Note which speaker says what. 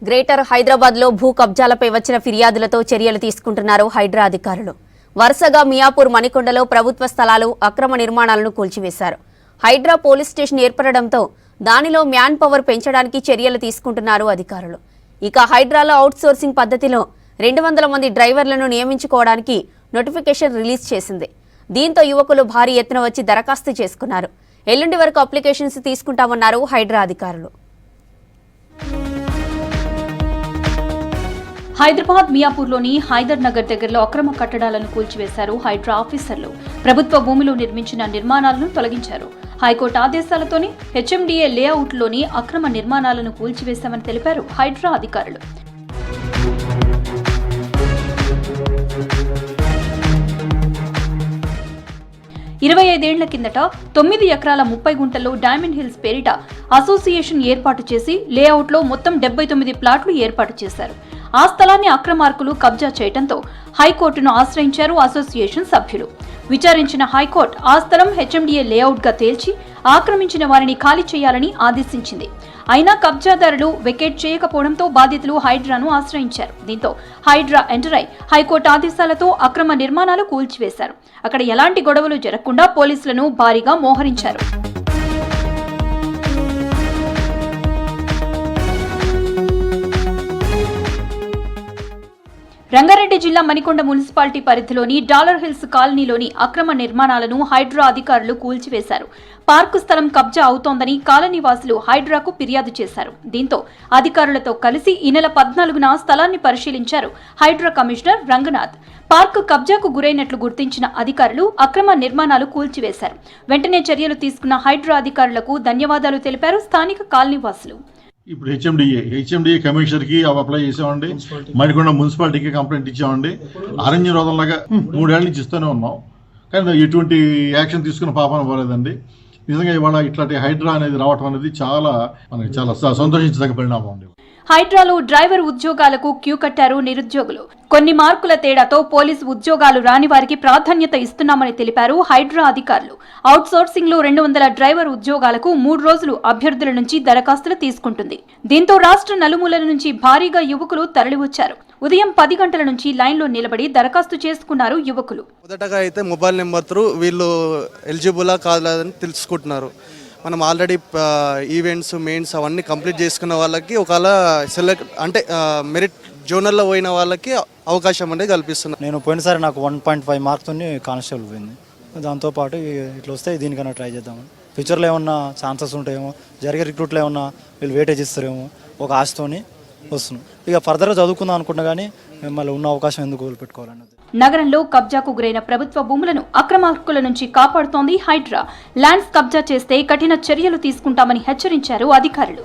Speaker 1: Greater Hyderabad లో భూ కబ్జాలపై వచ్చిన ఫిర్యాదులతో చర్యలు తీసుకుంటున్నారు హైడ్రా అధికారులు. వరుసగా మియాపూర్ మణికొండలో ప్రభుత్వ స్థలాలు అక్రమ నిర్మాణాలను కూల్చివేశారు. హైడ్రా పోలీస్ స్టేషన్ ఏర్పడడంతో దానిలో మ్యాన్ పవర్ పెంచడానికి చర్యలు తీసుకుంటున్నారు అధికారులు. ఇక హైడ్రాలో అవుట్సోర్సింగ్ పద్ధతిలో 200 మంది డ్రైవర్లను నియమించుకోవడానికి నోటిఫికేషన్ రిలీజ్ చేసింది. దీంతో యువకులు భారీ ఎత్తున వచ్చి దరఖాస్తు చేసుకున్నారు. ఎల్లుండి వరకు అప్లికేషన్స్ తీసుకుంటామన్నారు హైడ్రా అధికారులు.
Speaker 2: హైదరాబాద్ మియాపూర్లోని హైదర్ నగర్ దగ్గరలో అక్రమ కట్టడాలను కూల్చివేశారు హైడ్రా ఆఫీసర్లు. ప్రభుత్వ భూమిలో నిర్మించిన నిర్మాణాలను తొలగించారు. హైకోర్టు ఆదేశాలతోనే హెచ్ఎండిఏ లేఅవుట్లోని అక్రమ నిర్మాణాలను కూల్చివేశామని తెలిపారు హైడ్రా అధికారులు. ఇరవై 25 ఏళ్ల కిందట 9 ఎకరాల 30 గుంటల్లో డైమండ్ హిల్స్ పేరిట అసోసియేషన్ ఏర్పాటు చేసి లేఅవుట్లో మొత్తం 79 ప్లాట్లు ఏర్పాటు చేశారు. ఆ స్థలాన్ని అక్రమార్కులు కబ్జా చేయడంతో హైకోర్టును ఆశ్రయించారు అసోసియేషన్ సభ్యులు. విచారించిన హైకోర్టు ఆ స్థలం హెచ్ఎండిఏ లేఅవుట్ గా తేల్చి ఆక్రమించిన వారిని ఖాళీ చేయాలని ఆదేశించింది. అయినా కబ్జాదారులు వెకేట్ చేయకపోవడంతో బాధితులు హైడ్రాను ఆశ్రయించారు. దీంతో హైడ్రా ఎంటర్ అయి హైకోర్టు ఆదేశాలతో అక్రమ నిర్మాణాలు కూల్చివేశారు. అక్కడ ఎలాంటి గొడవలు జరగకుండా పోలీసులను భారీగా మోహరించారు. రంగారెడ్డి జిల్లా మణికొండ మున్సిపాలిటీ పరిధిలోని డాలర్ హిల్స్ కాలనీలోని అక్రమ నిర్మాణాలను హైడ్రా అధికారులు కూల్చివేశారు. పార్కు స్థలం కబ్జా అవుతోందని కాలనీ వాసులు హైడ్రాకు ఫిర్యాదు చేశారు. దీంతో అధికారులతో కలిసి ఈ నెల 14న స్థలాన్ని పరిశీలించారు హైడ్రా కమిషనర్ రంగనాథ్. పార్కు కబ్జాకు గురైనట్లు గుర్తించిన అధికారులు అక్రమ నిర్మాణాలు కూల్చివేశారు. వెంటనే చర్యలు తీసుకున్న హైడ్రా అధికారులకు ధన్యవాదాలు తెలిపారు స్థానిక కాలనీ వాసులు.
Speaker 3: ఇప్పుడు హెచ్ఎండిఏ కమిషనర్కి అప్లై చేసామండి. మణికొండ మున్సిపాలిటీకి కంప్లైంట్ ఇచ్చామండి. అరణ్య రోధంలాగా 3 ఏళ్ల నుంచి ఇస్తూనే ఉన్నాం, కానీ ఎటువంటి యాక్షన్ తీసుకున్న పాపన పోలేదండి. నిజంగా ఇవాళ ఇట్లాంటి హైడ్రా అనేది రావటం అనేది మనకి చాలా సంతోషించదగ్గ పరిణామం అండి.
Speaker 2: హైడ్రాలో డ్రైవర్ ఉద్యోగాలకు క్యూ కట్టారు నిరుద్యోగులు. కొన్ని మార్కుల తేడాతో పోలీసు ఉద్యోగాలు రాని వారికి ప్రాధాన్యత ఇస్తున్నామని తెలిపారు హైడ్రా అధికారులు. అవుట్సోర్సింగ్ లో 200 డ్రైవర్ ఉద్యోగాలకు 3 రోజులు అభ్యర్థుల నుంచి దరఖాస్తులు తీసుకుంటుంది. దీంతో రాష్ట్ర నలుమూలల నుంచి భారీగా యువకులు తరలివచ్చారు. ఉదయం 10 గంటల నుంచి లైన్లో నిలబడి దరఖాస్తు చేసుకున్నారు యువకులు.
Speaker 4: మొదటగా అయితే మొబైల్ నెంబర్ త్రూ వీళ్ళు ఎలిజిబులా కాదని తెలుసుకుంటున్నారు. మనం ఆల్రెడీ ఈవెంట్స్ మెయిన్స్ అవన్నీ కంప్లీట్ చేసుకున్న వాళ్ళకి ఒకవేళ సెలెక్ట్ అంటే మెరిట్ జోనల్లో పోయిన వాళ్ళకి అవకాశం అనేది కల్పిస్తున్నారు.
Speaker 5: నేను పోయినసారి నాకు 1.5 మార్క్తో కానిస్టేబుల్ పోయింది. దాంతోపాటు ఇట్లా వస్తే దీనికన్నా ట్రై చేద్దామని. ఫ్యూచర్లో ఏమన్నా ఛాన్సెస్ ఉంటాయేమో, జరిగే రిక్రూట్లో ఏమన్నా వీళ్ళు వెయిటేజ్ ఇస్తారేమో ఒక ఆశతోని వస్తున్నాం. ఇక ఫర్దర్గా చదువుకుందాం అనుకున్నా కానీ మిమ్మల్ని ఉన్న అవకాశం ఎందుకు వదిలిపెట్టుకోవాలన్నది.
Speaker 2: నగరంలో కబ్జాకు గురైన ప్రభుత్వ భూములను అక్రమార్కుల నుంచి కాపాడుతోంది హైడ్రా. ల్యాండ్స్ కబ్జా చేస్తే కఠిన చర్యలు తీసుకుంటామని హెచ్చరించారు అధికారులు.